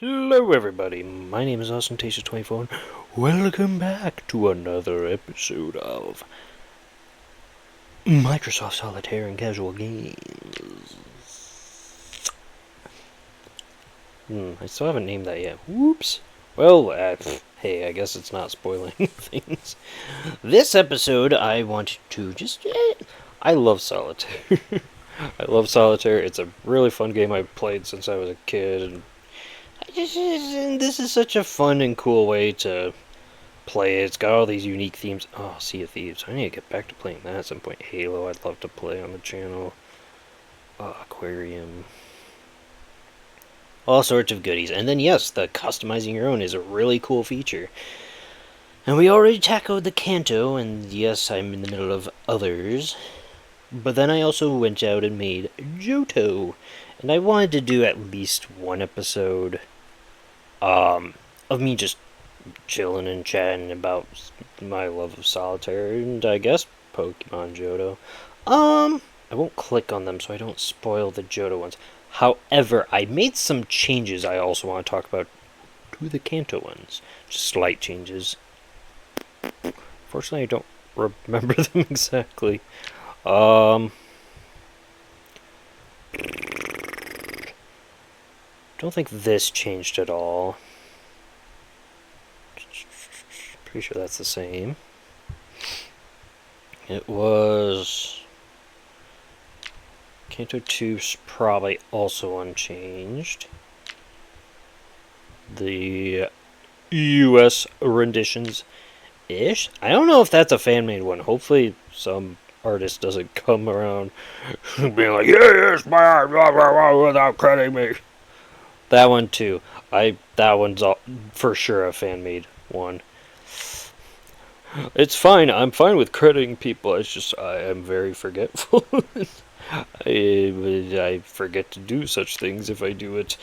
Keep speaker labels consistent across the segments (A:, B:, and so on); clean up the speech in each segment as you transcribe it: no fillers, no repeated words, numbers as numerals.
A: Hello everybody, my name is Ostentatious24 and welcome back to another episode of Microsoft Solitaire and Casual Games. I still haven't named that yet. Whoops. Well, hey, I guess it's not spoiling things. This episode, I wanted to I love Solitaire. I love Solitaire. It's a really fun game I've played since I was a kid, and this is such a fun and cool way to play it. It's got all these unique themes. Oh, Sea of Thieves. I need to get back to playing that at some point. Halo, I'd love to play on the channel. Aquarium. All sorts of goodies. And then, yes, the customizing your own is a really cool feature. And we already tackled the Kanto, and yes, I'm in the middle of others. But then I also went out and made Johto. And I wanted to do at least one episode of me just chilling and chatting about my love of Solitaire and I guess Pokemon Johto. I won't click on them so I don't spoil the Johto ones. However, I made some changes I also want to talk about to the Kanto ones. Just slight changes. Fortunately, I don't remember them exactly. Don't think this changed at all. Pretty sure that's the same. It was... Kanto 2's probably also unchanged. The US renditions-ish? I don't know if that's a fan-made one. Hopefully some artist doesn't come around being like, yes, man, blah, blah, blah, without crediting me. That one too. That one's for sure a fan-made one. It's fine. I'm fine with crediting people. It's just I am very forgetful. I forget to do such things if I do it.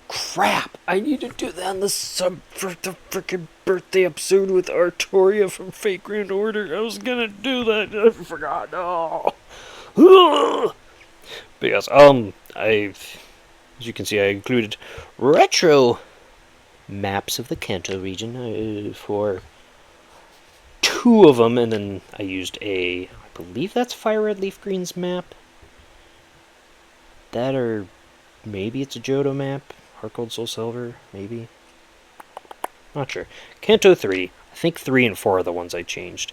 A: Crap! I need to do that on the sub for the freaking birthday episode with Artoria from Fate Grand Order. I was gonna do that. I forgot. Oh. Because as you can see, I included retro maps of the Kanto region for two of them, and then I used I believe that's Fire Red Leaf Green's map. That, or maybe it's a Johto map. Heart Gold Soul Silver, maybe. Not sure. Kanto 3. I think 3 and 4 are the ones I changed.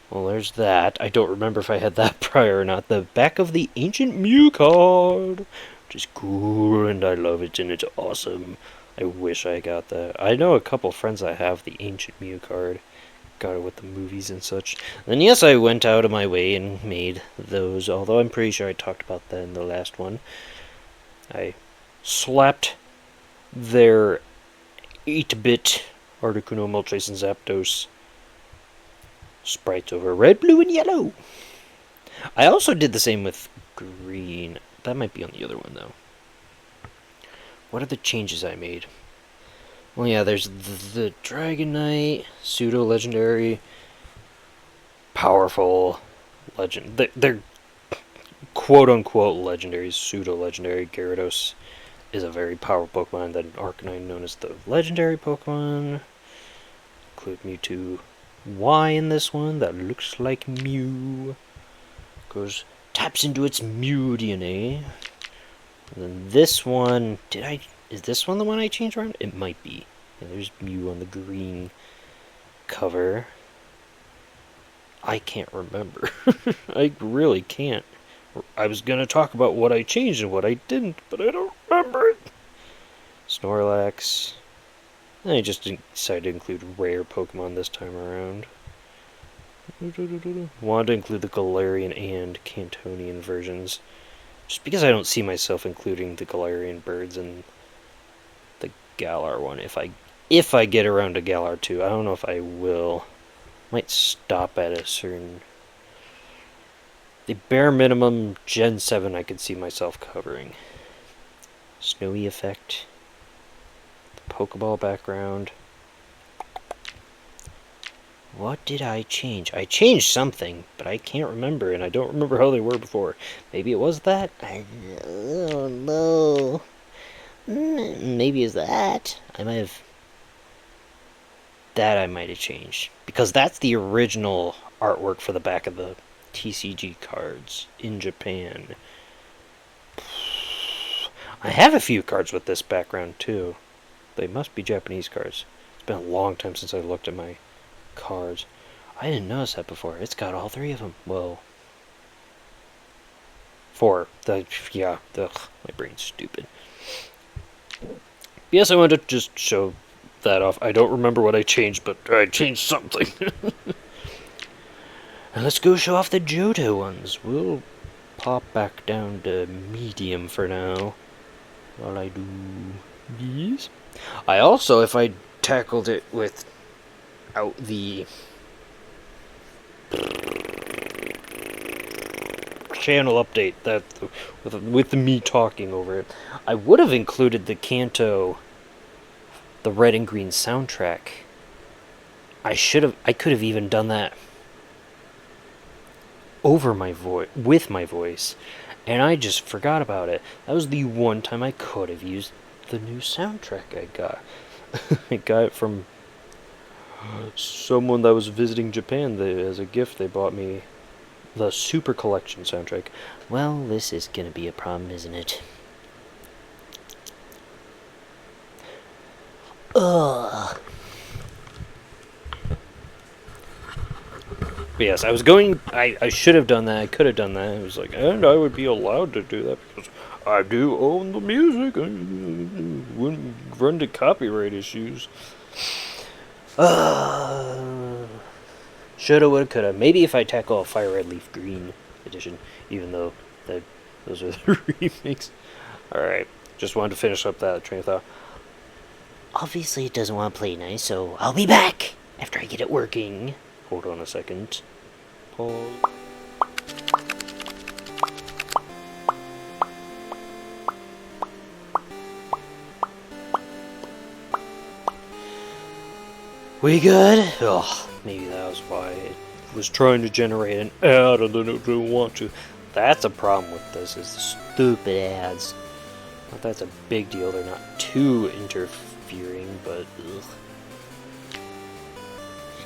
A: Well, there's that. I don't remember if I had that prior or not. The back of the Ancient Mew card, which is cool, and I love it, and it's awesome. I wish I got that. I know a couple friends that have the Ancient Mew card. Got it with the movies and such. And yes, I went out of my way and made those, although I'm pretty sure I talked about that in the last one. I slapped their 8-bit Articuno, Moltres, and Zapdos sprites over red, blue, and yellow. I also did the same with green. That might be on the other one, though. What are the changes I made? Well, yeah, there's the Dragonite, pseudo-legendary, powerful legend. They're quote-unquote legendaries, pseudo-legendary. Gyarados is a very powerful Pokemon, then Arcanine known as the legendary Pokemon. Include Mewtwo Y in this one, that looks like Mew. Taps into its Mew DNA. And then this one, is this one the one I changed around? It might be. Yeah, there's Mew on the green cover. I can't remember. I really can't. I was going to talk about what I changed and what I didn't, but I don't remember it. Snorlax. I just decided to include rare Pokemon this time around. Wanted to include the Galarian and Cantonian versions. Just because I don't see myself including the Galarian birds in the Galar one. If I get around to Galar 2, I don't know if I will. Might stop at a certain... The bare minimum Gen 7 I could see myself covering. Snowy effect. The Pokeball background. What did I change? I changed something, but I can't remember, and I don't remember how they were before. Maybe it was that? I don't know. Maybe is that. I might have changed. Because that's the original artwork for the back of the TCG cards in Japan. I have a few cards with this background too. They must be Japanese cards. It's been a long time since I looked at my cards. I didn't notice that before. It's got all three of them. Well, four. Yeah, my brain's stupid. Yes, I wanted to just show that off. I don't remember what I changed, but I changed something. And let's go show off the Johto ones. We'll pop back down to medium for now. While I do these. I also, if I tackled it without the channel update, that with me talking over it, I would have included the Kanto, the red and green soundtrack. I could have even done that over my voice, with my voice, and I just forgot about it. That was the one time I could have used the new soundtrack I got. I got it from someone that was visiting Japan. As a gift, they bought me the Super Collection soundtrack. Well, this is gonna be a problem, isn't it? Ugh. But yes, I should have done that. I could have done that. I was like, and I would be allowed to do that because I do own the music. I wouldn't run into copyright issues. Shoulda, woulda, coulda. Maybe if I tackle a Fire Red Leaf Green edition, even though those are the remakes. Alright, just wanted to finish up that train of thought. Obviously it doesn't want to play nice, so I'll be back after I get it working. Hold on a second. Pause. We good? Oh, maybe that was why it was trying to generate an ad and then it didn't want to. That's a problem with this, is the stupid ads. Not that's a big deal, they're not too interfering, but ugh.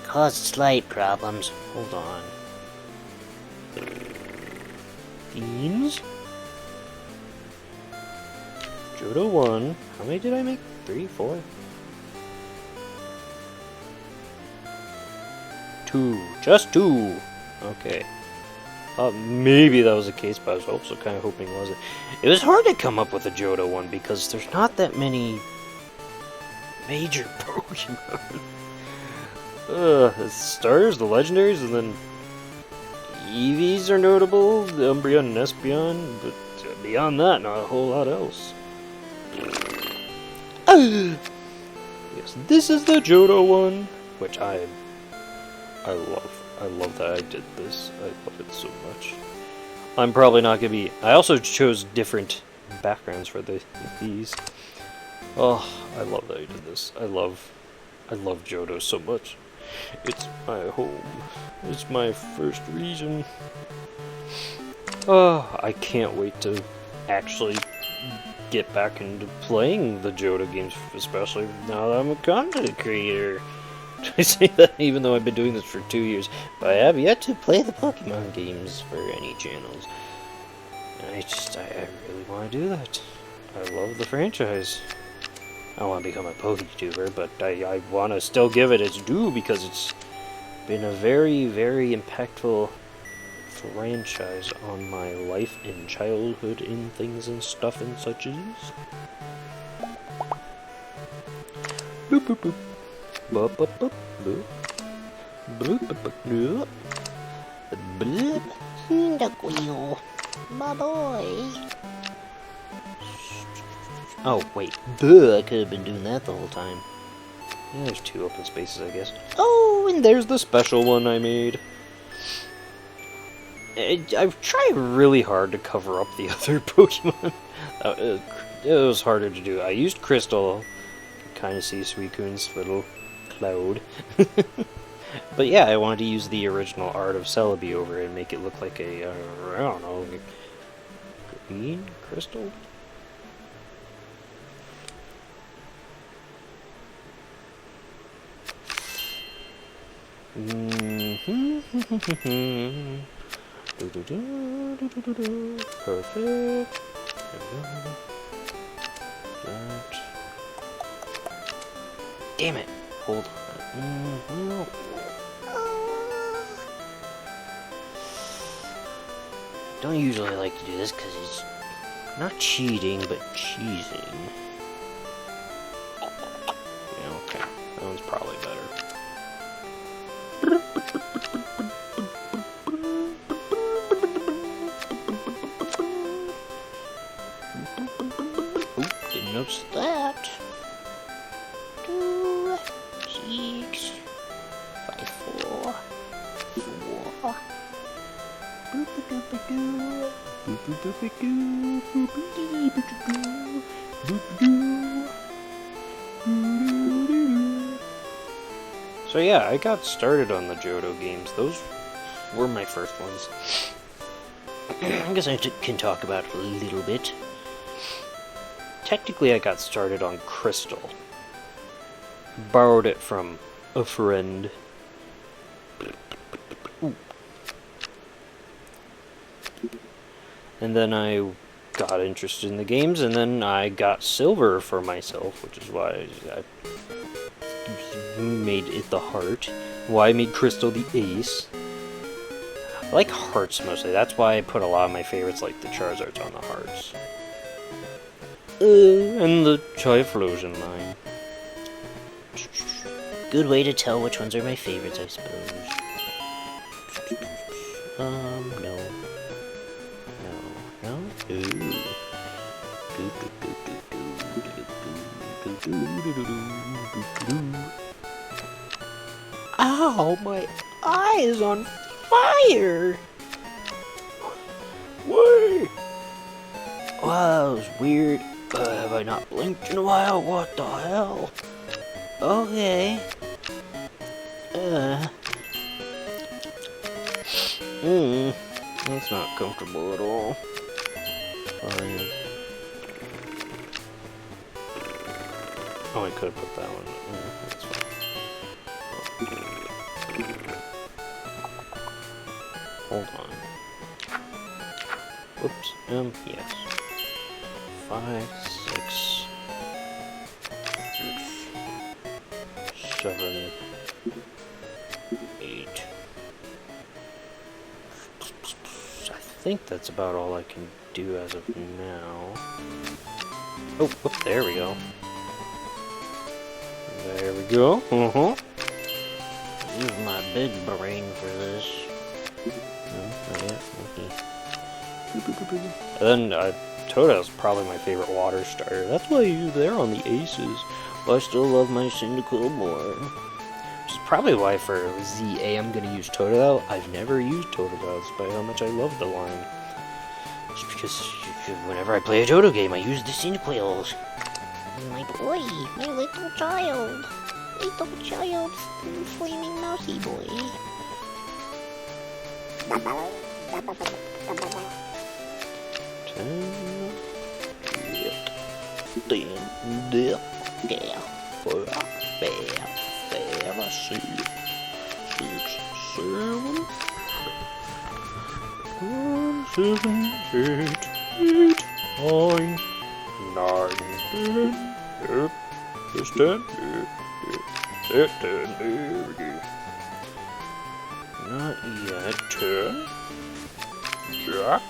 A: Caused slight problems. Hold on. Beans? Johto 1. How many did I make? 3, 4? 2. Just 2. Okay. Maybe that was the case, but I was also kind of hoping it wasn't. It was hard to come up with a Johto 1 because there's not that many major Pokemon. The starters, the legendaries, and then EVs are notable, the Umbreon and Espeon, but beyond that, not a whole lot else. Yes, this is the Johto one, which I love. I love that I did this. I love it so much. I'm probably not gonna be. I also chose different backgrounds for these. Oh, I love that I did this. I love Johto so much. It's my home. It's my first region. Oh, I can't wait to actually get back into playing the Johto games, especially now that I'm a content creator. I say that even though I've been doing this for 2 years, but I have yet to play the Pokemon games for any channels. And I really want to do that. I love the franchise. I don't want to become a PokeTuber, but I want to still give it its due because it's been a very, very impactful franchise on my life and childhood in things and stuff and such as. Boop boop boop. Boop boop boop boop. Boop boop boop boop. Boop. Duck wheel. My boy. Oh, wait. Duh, I could have been doing that the whole time. Yeah, there's 2 open spaces, I guess. Oh, and there's the special one I made. I've tried really hard to cover up the other Pokemon. It was harder to do. I used Crystal. Kind of see Suicune's little cloud. But yeah, I wanted to use the original art of Celebi over it and make it look like a, I don't know, green crystal? Perfect. That. Damn it. Hold on. Don't usually like to do this because he's not cheating, but cheesing. Yeah, okay. That one's probably better. Oop, didn't notice that. 2, 6, 5, 4, 4. So yeah, I got started on the Johto games. Those were my first ones. I guess I can talk about it a little bit. Technically, I got started on Crystal. Borrowed it from a friend. Ooh. And then I got interested in the games, and then I got Silver for myself, which is why I made it the Heart. Why I made Crystal the Ace. I like Hearts mostly, that's why I put a lot of my favorites like the Charizards on the Hearts. And the Typhlosion line. Good way to tell which ones are my favorites, I suppose. No. No? Ooh. Ow, my eye is on fire! Wait! Wow, that was weird. Have I not blinked in a while? What the hell? Okay. That's not comfortable at all. Fine. Oh, I could have put that one. That's fine. Hold on. Whoops. Yes. 5, 6, 7, 8. I think that's about all I can do as of now. Oh, whoop, there we go. There we go. Use my big brain for this. No, not yet. Okay. And then Totodle's probably my favorite water starter. That's why he's there on the Aces. But I still love my Cyndaquil more. Which is probably why for ZA I'm going to use Totodile. I've never used Totodile despite how much I love the line. Just because whenever I play a Johto game, I use the Cyndaquils. My boy, my little child. Little child, flaming mousy boy. 10, yep, 10, there, 4, 5, 6, 7, 8, 9, 10, yep, it's 10, yep, 10, there we go. Not yet, 10, Jack.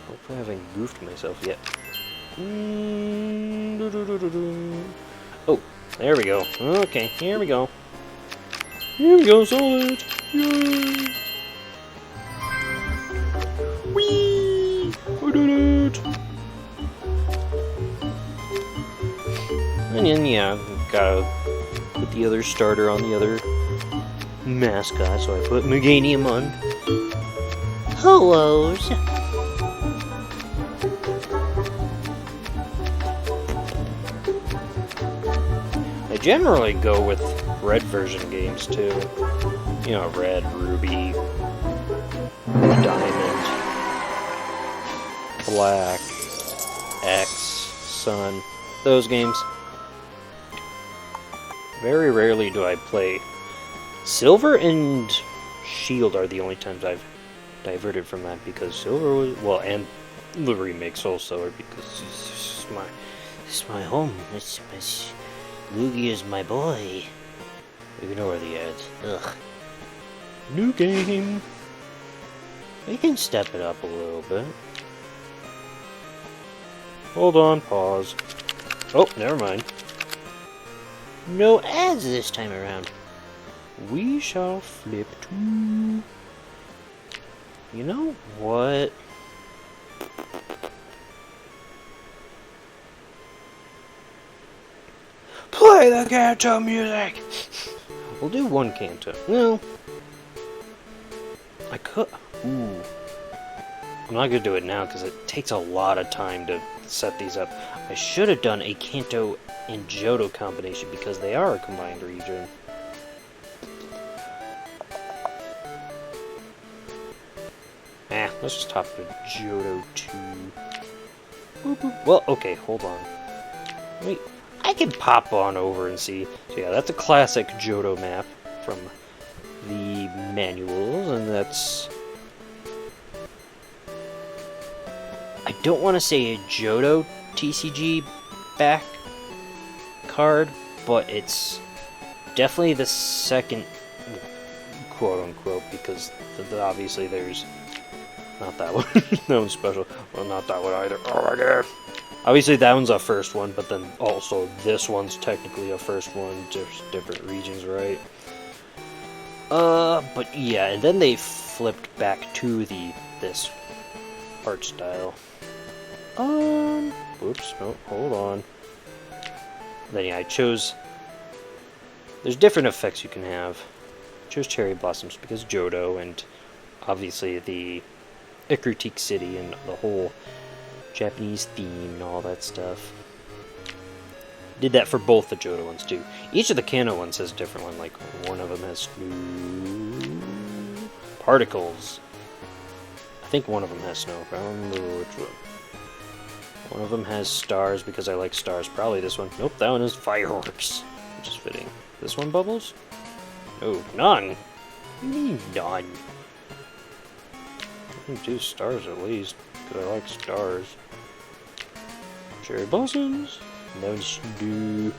A: Hopefully I haven't goofed myself yet. Oh, there we go. Okay, here we go. Here we go, Solid! Yay! Whee! I did it! And then, yeah, gotta put the other starter on the other mascot, so I put Meganium on. Hellos! I generally go with red version games, too. You know, Red, Ruby, Diamond, Black, X, Sun, those games. Very rarely do I play. Silver and Shield are the only times I've diverted from that, because Silver was, well, and the remakes also are, because it's my home. Luigi is my boy. Ignore the ads. Ugh. New game. We can step it up a little bit. Hold on, pause. Oh, never mind. No ads this time around. We shall flip to... You know what? Play the Kanto music! We'll do one Kanto. No. I could... Ooh. I'm not gonna do it now because it takes a lot of time to set these up. I should have done a Kanto and Johto combination because they are a combined region. Let's just top the Johto 2. Boop, boop. Well, okay, hold on. Wait, I can pop on over and see. So yeah, that's a classic Johto map from the manuals, and that's... I don't want to say a Johto TCG back card, but it's definitely the second, quote-unquote, because obviously there's... Not that one. That one's special. Well, not that one either. Oh my god. Obviously that one's a first one, but then also this one's technically a first one. Just different regions, right? But yeah, and then they flipped back to this art style. Whoops, no, hold on. Then yeah, I chose... There's different effects you can have. I chose Cherry Blossoms because Johto, and obviously the Ikritique City and the whole Japanese theme and all that stuff. Did that for both the Johto ones too. Each of the Kanto ones has a different one, like one of them has particles. I think one of them has snow, but I don't remember which one. One of them has stars because I like stars. Probably this one. Nope, that one is fireworks, which is fitting. This one bubbles? No, none. What do you mean none? I can do stars at least, because I like stars. Cherry blossoms. Those do.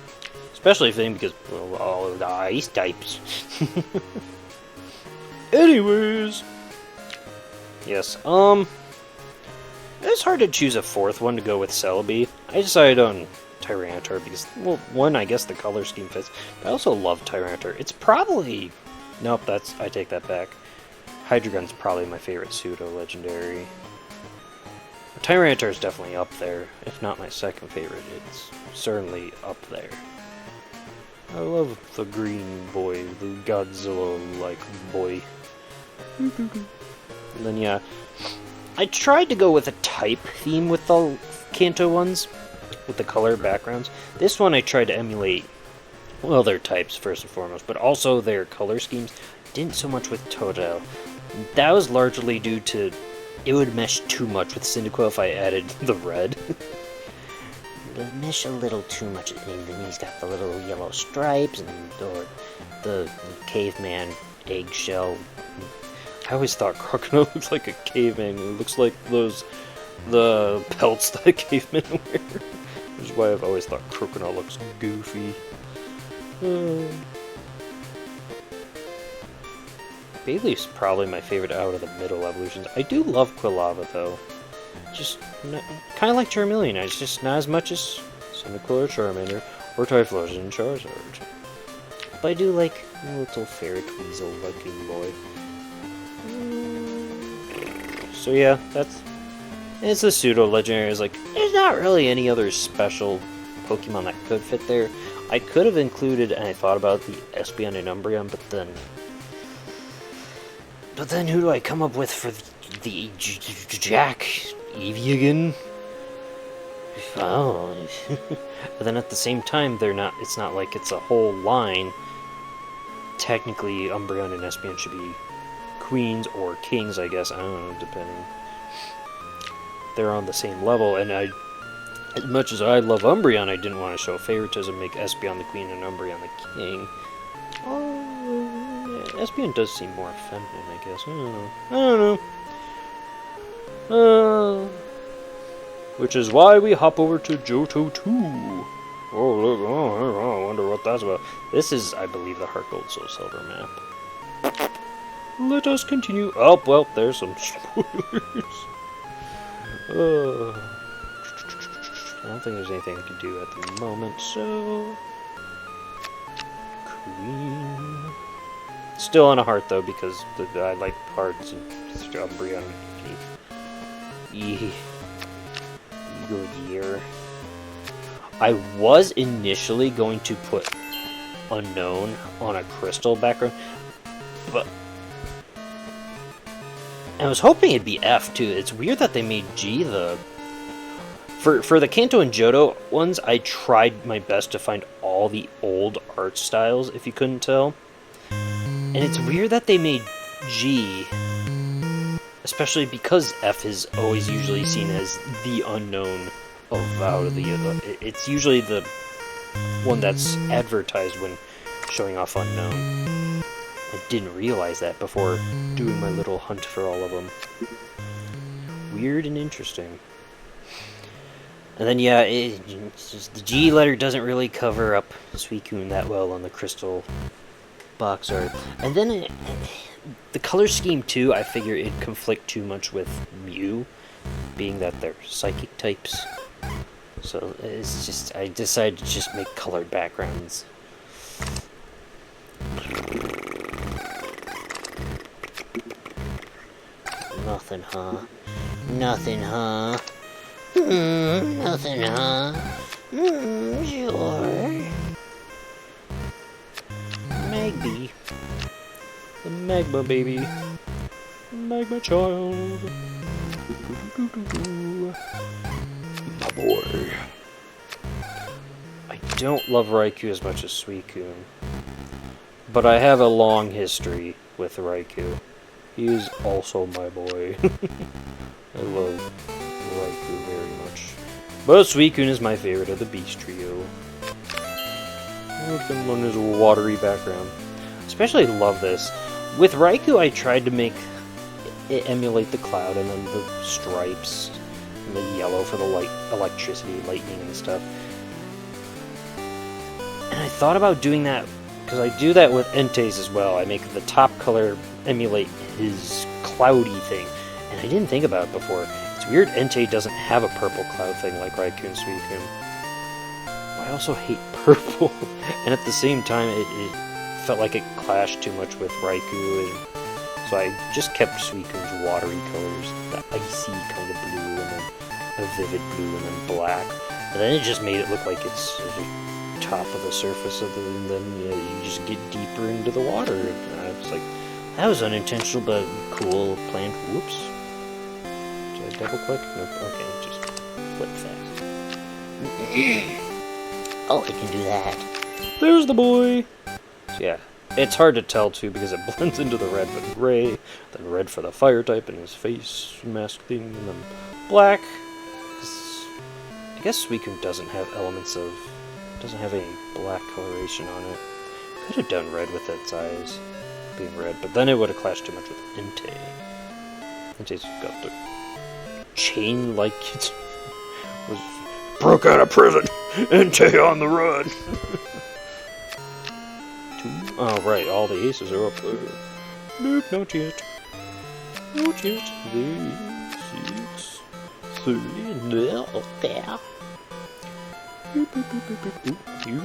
A: Especially fitting because, well, all of the ice types. Anyways. Yes, it's hard to choose a fourth one to go with Celebi. I decided on Tyranitar because, well, one, I guess the color scheme fits, but I also love Tyranitar. It's probably... Nope, I take that back. Hydreigon's probably my favorite pseudo-legendary. Tyranitar is definitely up there. If not my second favorite, it's certainly up there. I love the green boy, the Godzilla-like boy. And then, yeah, I tried to go with a type theme with the Kanto ones, with the color backgrounds. This one I tried to emulate, well, their types first and foremost, but also their color schemes. Didn't so much with Totodile. That was largely due to it would mesh too much with Cyndaquil if I added the red. It would mesh a little too much, and then he's got the little yellow stripes and or the caveman eggshell. I always thought Crocodile looks like a caveman. It looks like the pelts that cavemen wear. Which is why I've always thought Crocodile looks goofy. Bailey's probably my favorite out of the middle evolutions. I do love Quilava though. Just kind of like Charmeleon. It's just not as much as Cyndaquil or Charmander or Typhlosion and Charizard. But I do like a little ferret weasel looking boy. So yeah, it's a pseudo-legendary. It's like, there's not really any other special Pokemon that could fit there. I could have included, and I thought about the Espeon and Umbreon, but then who do I come up with for the Jack Evian? Oh. But then at the same time, it's not like it's a whole line. technically Umbreon and Espeon should be queens or kings, I guess. I don't know, depending. They're on the same level, and as much as I love Umbreon, I didn't want to show favoritism, make Espeon the queen and Umbreon the king. Oh, yeah, Espeon does seem more feminine, I guess. I don't know. Which is why we hop over to Johto 2. Oh, look, I wonder what that's about. This is, I believe, the Heart Gold Soul Silver map. Let us continue. Oh, well, there's some spoilers. I don't think there's anything I can do at the moment, so... Queen... Still on a heart, though, because I like hearts and Umbreon. Good year. I was initially going to put Unknown on a crystal background, but I was hoping it'd be F too. It's weird that they made G the... For the Kanto and Johto ones, I tried my best to find all the old art styles, if you couldn't tell. And it's weird that they made G, especially because F is always usually seen as the unknown out of the... It's usually the one that's advertised when showing off Unknown. I didn't realize that before doing my little hunt for all of them. Weird and interesting. And then, yeah, the G letter doesn't really cover up Suicune that well on the crystal box art. And then the color scheme, too, I figure it'd conflict too much with Mew, being that they're psychic types. So it's just, I decided to just make colored backgrounds. Nothing, huh? Nothing, huh? Nothing, huh? Sure. Magby. The Magma baby. Magma child. My boy. I don't love Raikou as much as Suicune, but I have a long history with Raikou. He is also my boy. I love Raikou very much. But Suicune is my favorite of the Beast Trio. Look at him on his watery background. Especially love this. With Raikou, I tried to make it emulate the cloud and then the stripes and the yellow for the light, electricity, lightning and stuff. And I thought about doing that because I do that with Entei's as well. I make the top color emulate his cloudy thing, and I didn't think about it before. It's weird Entei doesn't have a purple cloud thing like Raikou and Suicune. I also hate purple, and at the same time it felt like it clashed too much with Raikou, and so I just kept Suicune's watery colors, the icy kind of blue, and then a vivid blue, and then black, and then it just made it look like it's the top of the surface of the, and then you just get deeper into the water. And I was like, that was unintentional, but cool plan. Whoops. Did I double click? Nope. Okay, just flip fast. Oh, I can do that. There's the boy! So yeah, it's hard to tell too because it blends into the red with gray, then red for the fire type and his face mask thing, and then black. I guess Suicune doesn't have elements of... doesn't have any black coloration on it. Could have done red with its eyes being red, but then it would have clashed too much with Entei. Entei's got the chain like it was broke out of prison. Entei on the run. Oh right, all the aces are up there. Nope, not yet. Not yet. There, 6, 3, up there. You.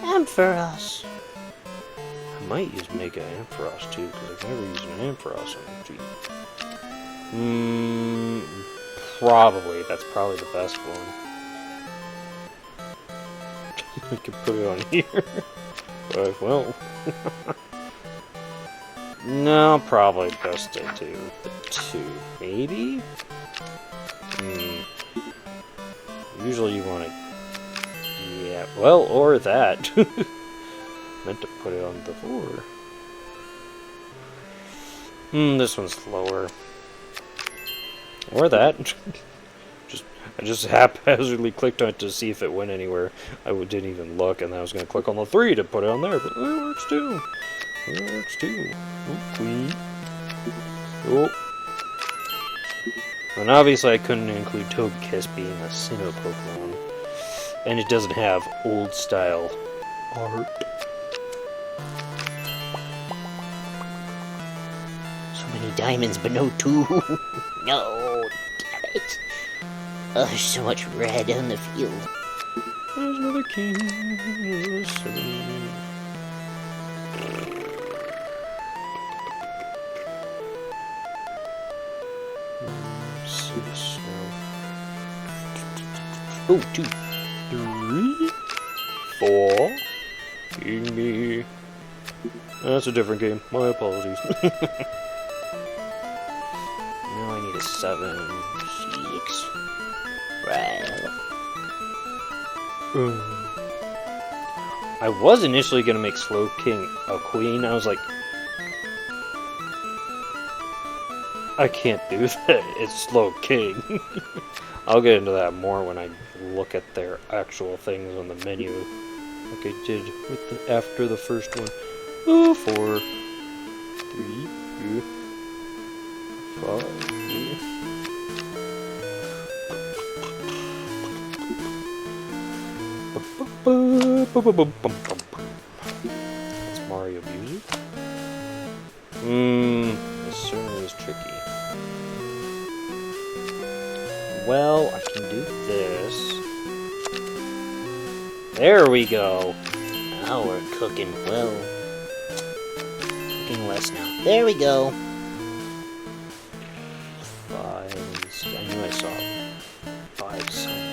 A: Ampharos. I might use Mega Ampharos too, because I've never used an Ampharos on the G. Probably. That's probably the best one. I could put it on here. But, well. No, probably best to do the 2. Maybe? Usually you want to... Yeah, well, or that. Meant to put it on the floor. This one's lower. Or that. I just haphazardly clicked on it to see if it went anywhere. I didn't even look, and then I was going to click on the 3 to put it on there, but it works too. It works too. Oh, queen. Oh. And obviously I couldn't include Togekiss being a Sinnoh Pokemon. And it doesn't have old style art. So many diamonds, but no 2. No, damn it. Oh, there's so much red on the field. There's another king. Oh, 2, 3, 4. King me. That's a different game. My apologies. Now I need a 7, 6. Right. I was initially gonna make Slow King a queen. I was like, I can't do that. It's Slow King. I'll get into that more when I look at their actual things on the menu, like I did with after the first one. 4, 3, 5. It's Mario music. This certainly is tricky. Well, I can do this. There we go. Now we're cooking well. Cooking less now. There we go. 5. I knew I saw 5 somewhere.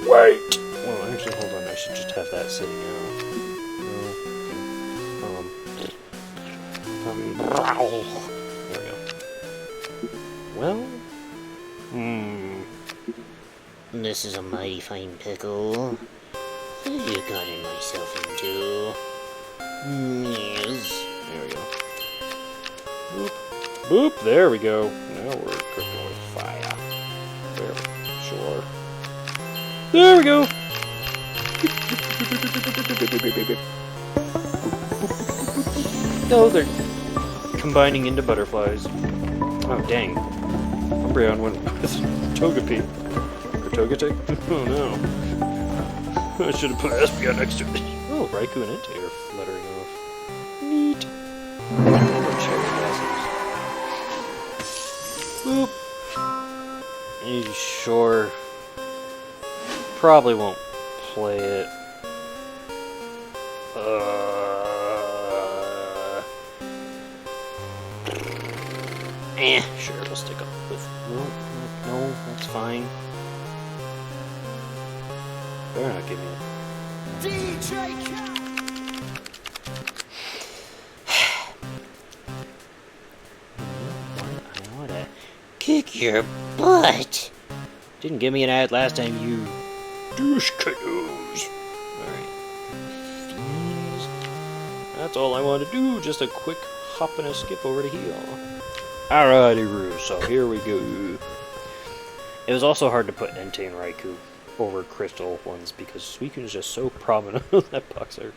A: Wait! Well, actually, hold on. I should just have that sitting out. No. There we go. Well, this is a mighty fine pickle. What have you gotten myself into? Yes. There we go. Boop. Boop. There we go. Now we're cooking with fire. There. Sure. There we go. No, they're combining into butterflies. Oh, dang. Umbreon went with Togepi. Or Togetic? Oh, no. I should have put Espeon next to it. Oh, Raikou and Entei are fluttering off. Neat. Boop. Are you sure? Probably won't play it. Sure, we'll stick up with... No, that's fine. They're not giving it. DJ I wanna kick your butt. Didn't give me an ad last time, you douche canoes. Alright. That's all I want to do. Just a quick hop and a skip over to heal. Alrighty, Roo, so here we go. It was also hard to put Entei and Raikou over Crystal ones because Suicune is just so prominent on that box art.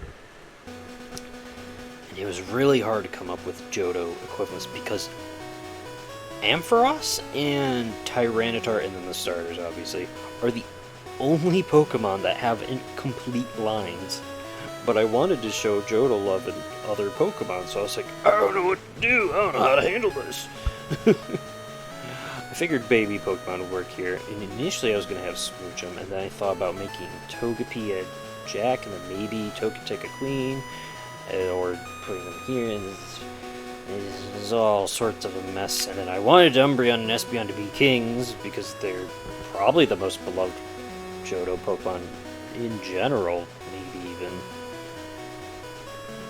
A: And it was really hard to come up with Johto equivalents because Ampharos and Tyranitar, and then the starters obviously, are the only Pokemon that have incomplete lines. But I wanted to show Johto love in other Pokemon, so I was like, I don't know what to do, I don't know how to handle this. I figured baby Pokemon would work here, and initially I was going to have Smoochum, and then I thought about making Togepi a Jack, and then maybe Togetic a Queen, or putting them here, and it's all sorts of a mess. And then I wanted Umbreon and Espeon to be kings, because they're probably the most beloved Johto Pokemon in general, maybe even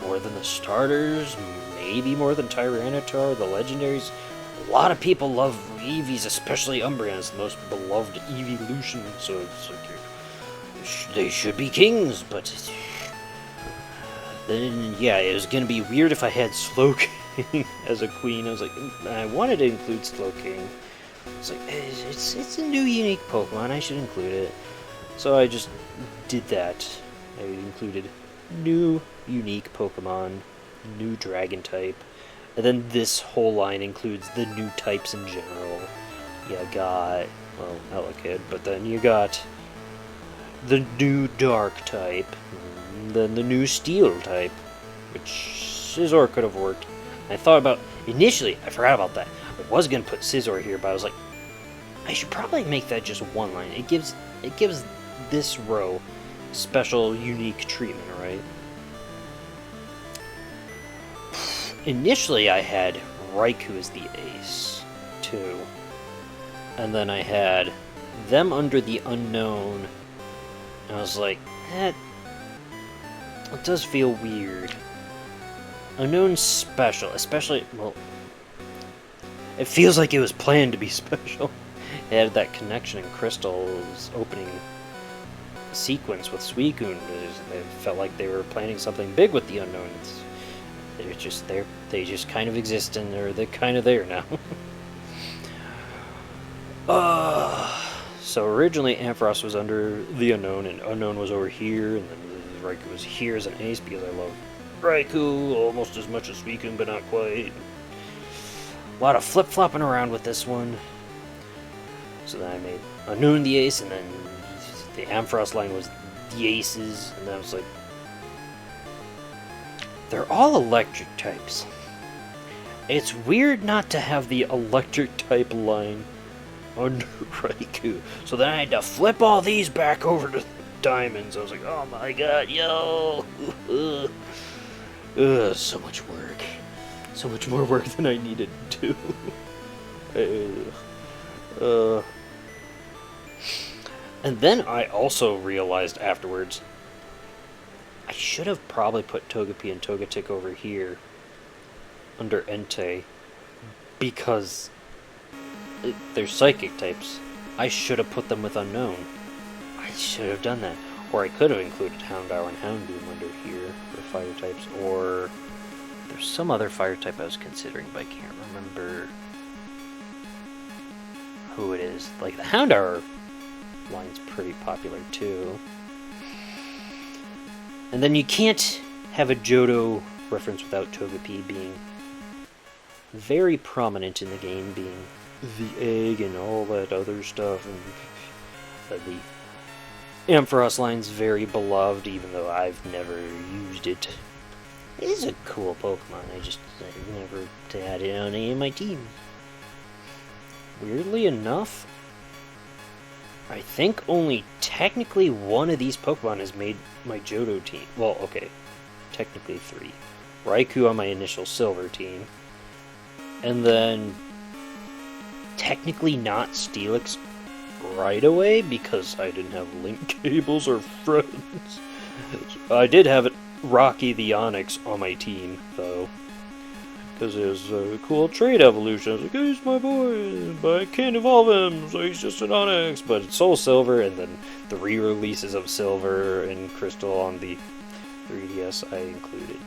A: more than the starters, maybe more than Tyranitar, the legendaries. A lot of people love Eevees, especially Umbreon. It's the most beloved evolution, so it's like they should be kings, but then, yeah, it was gonna be weird if I had Slowking as a queen. I was like, I wanted to include Slowking. It's like, it's a new unique Pokemon, I should include it. So I just did that. I included new unique Pokemon, new dragon type, and then this whole line includes the new types in general. You got, well, Elekid, but then you got the new dark type, and then the new steel type, which Scizor could have worked. I thought about, initially, I forgot about that. I was going to put Scizor here, but I was like, I should probably make that just one line. It gives this row special, unique treatment, right? Initially, I had Raikou as the ace, too. And then I had them under the unknown. And I was like, it does feel weird. Unknown special, especially, well, it feels like it was planned to be special. It had that connection in Crystal's opening sequence with Suicune. It felt like they were planning something big with the unknown. They're just there. They just kind of exist, and they're kind of there now. So originally Ampharos was under the unknown, and unknown was over here, and then Raikou was here as an ace because I love Raikou almost as much as Suicune, but not quite. A lot of flip-flopping around with this one. So then I made unknown the ace, and then the Ampharos line was the aces, and then I was like, they're all electric types. It's weird not to have the electric type line under Raikou. So then I had to flip all these back over to diamonds. I was like, oh my god, yo! So much work. So much more work than I needed to do. And then I also realized afterwards, I should have probably put Togepi and Togetic over here under Entei, because they're psychic types. I should have put them with Unknown. I should have done that. Or I could have included Houndour and Houndoom under here for fire types, or there's some other fire type I was considering, but I can't remember who it is. Like, the Houndour line's pretty popular too. And then you can't have a Johto reference without Togepi being very prominent in the game, being the egg and all that other stuff, and the Ampharos line's very beloved, even though I've never used it. It is a cool Pokemon, I never had it on any of my teams. Weirdly enough, I think only technically one of these Pokemon has made my Johto team. Well, okay, technically 3. Raikou on my initial Silver team, and then technically not Steelix right away because I didn't have link cables or friends. I did have Rocky the Onyx on my team, though, because it was a cool trait evolution. I was like, hey, he's my boy, but I can't evolve him, so he's just an Onyx. But it's Soul Silver, and then the re-releases of Silver and Crystal on the 3DS I included.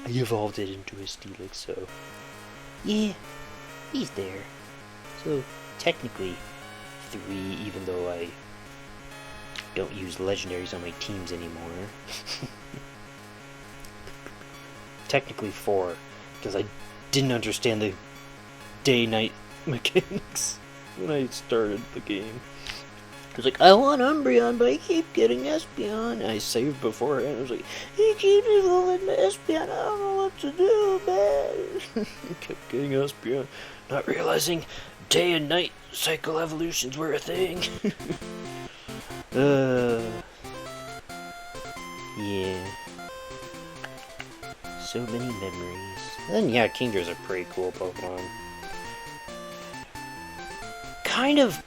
A: I evolved it into a Steelix, so yeah, he's there. So technically 3, even though I don't use legendaries on my teams anymore. Technically 4, because I didn't understand the day-night mechanics when I started the game. I was like, I want Umbreon, but I keep getting Espeon. I saved beforehand. I was like, he keeps evolving to Espeon. I don't know what to do, man. Kept getting Espeon, not realizing day and night cycle evolutions were a thing. Yeah. So many memories. And yeah, Kingdra's a pretty cool Pokemon. Kind of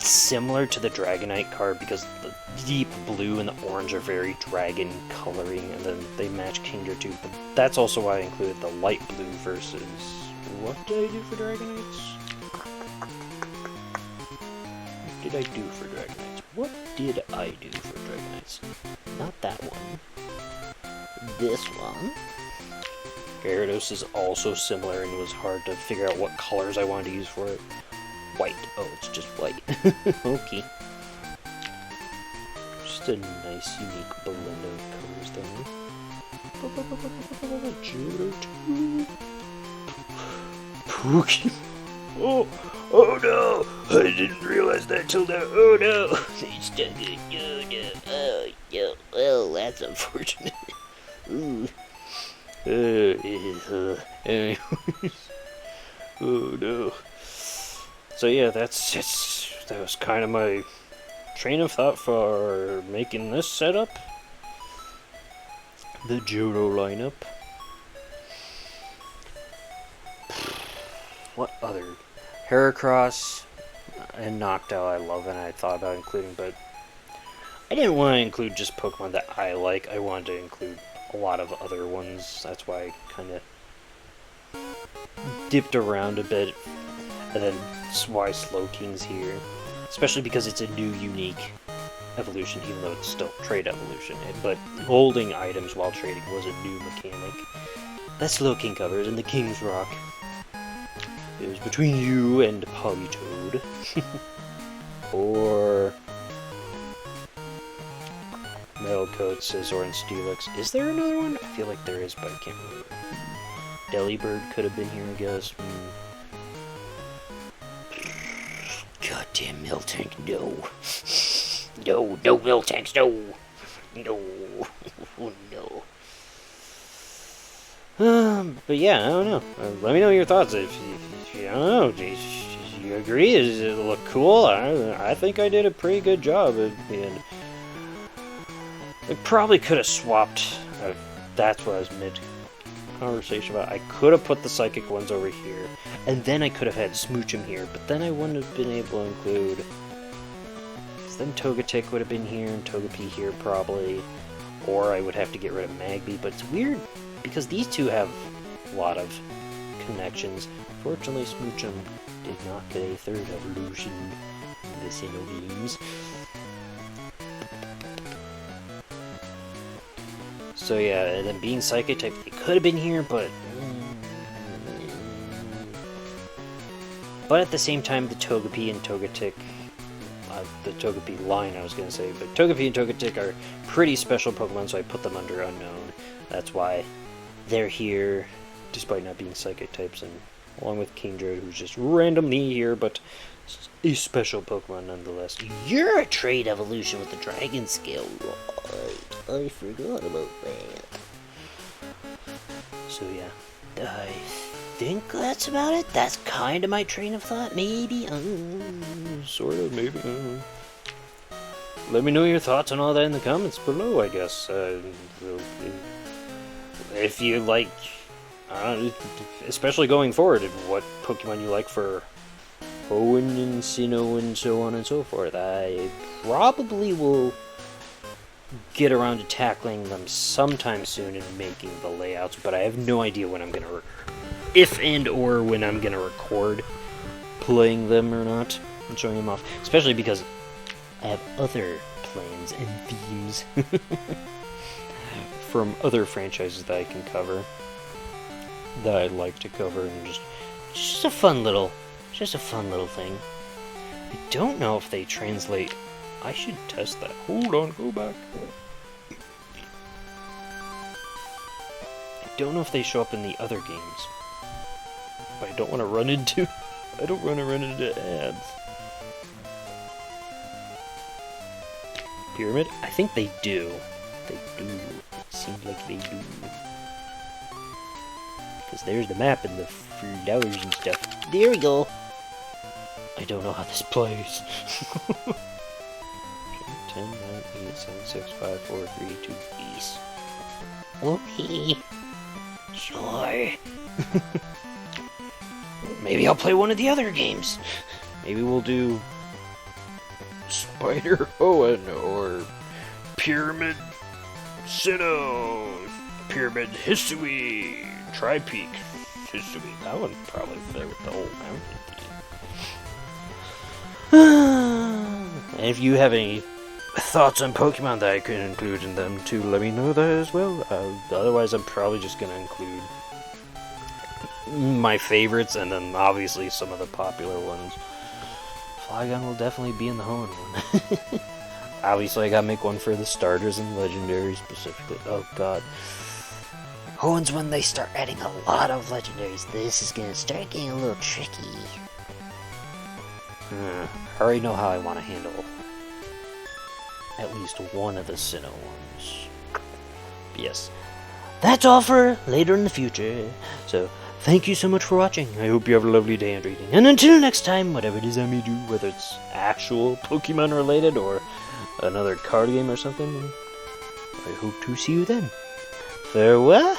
A: similar to the Dragonite card because the deep blue and the orange are very dragon coloring, and then they match Kingdra too. But that's also why I included the light blue versus... What did I do for Dragonites? What did I do for Dragonites? What did I do for Dragonites? Not that one. This one. Gyarados is also similar and it was hard to figure out what colors I wanted to use for it. White. Oh, it's just white. Okay. Just a nice, unique blend of colors there. Johto. Pookie. Oh no! I didn't realize that till now. Oh no! It's done good. Oh no! Oh no! Well, that's unfortunate. Ooh. Anyways. Oh no. So yeah, that was kind of my train of thought for making this setup. The Johto lineup. What other? Heracross and Noctowl I love and I thought about including, but I didn't want to include just Pokemon that I like. I wanted to include a lot of other ones. That's why I kind of dipped around a bit. And then that's why Slowking's here. Especially because it's a new, unique evolution, even though it's still trade evolution. But holding items while trading was a new mechanic. That Slowking covers in the King's Rock. It was between you and Politoed. Or Metal Coat, Scizor, and Steelix. Is there another one? I feel like there is, but I can't remember. Delibird could have been here, I guess. Goddamn Miltank, no. No Miltanks, no. No. No. But yeah, I don't know. Let me know your thoughts. If you don't know, do you agree? Does it look cool? I think I did a pretty good job at the end. I probably could have swapped. That's what I was mid-conversation about. I could have put the psychic ones over here, and then I could have had Smoochum here, but then I wouldn't have been able to include... Then Togetic would have been here, and Togepi here probably. Or I would have to get rid of Magby, but it's weird, because these two have a lot of connections. Fortunately, Smoochum did not get a third evolution in the Sinnoh games. So yeah, and then being Psychic type, they could have been here, but at the same time, the Togepi and Togetic, the Togepi line I was going to say, but Togepi and Togetic are pretty special Pokemon, so I put them under Unknown. That's why they're here, despite not being Psychic types, and along with Kingdra, who's just randomly here, but a special Pokemon nonetheless. You're a trade evolution with the Dragon Scale, right? I forgot about that. So yeah, I think that's about it. That's kind of my train of thought, maybe? Sort of, maybe. Let me know your thoughts on all that in the comments below, I guess. If you like, especially going forward, what Pokemon you like for Hoenn and Sinnoh and so on and so forth. I probably will get around to tackling them sometime soon and making the layouts, but I have no idea when I'm going to if and or when I'm going to record playing them or not and showing them off, especially because I have other plans and themes from other franchises that I can cover that I'd like to cover, and just a fun little thing. I don't know if they translate. I should test that. Hold on, go back. I don't know if they show up in the other games. But I don't want to run into ads. Pyramid? I think they do. They do. It seems like they do. Because there's the map and the flowers and stuff. There we go. I don't know how this plays. 10, 9, 8, 7, 6, 5, 4, 3, 2, peace. Okay. Sure. Maybe I'll play one of the other games. Maybe we'll do Spider Hoenn or Pyramid Sinnoh, Pyramid Hisui, Tri-Peak Hisui. That would probably fit with the whole mountain theme. And if you have any thoughts on Pokemon that I could include in them too, let me know that as well. Otherwise, I'm probably just gonna include my favorites and then obviously some of the popular ones. Flygon will definitely be in the Hoenn one. Obviously, I gotta make one for the starters and legendaries specifically. Oh god. Hoenn's when they start adding a lot of legendaries. This is gonna start getting a little tricky. I already know how I want to handle at least one of the Sinnoh ones. But yes, that's all for later in the future. So, thank you so much for watching. I hope you have a lovely day and reading. And until next time, whatever it is I may do, whether it's actual Pokemon related or another card game or something, I hope to see you then. Farewell!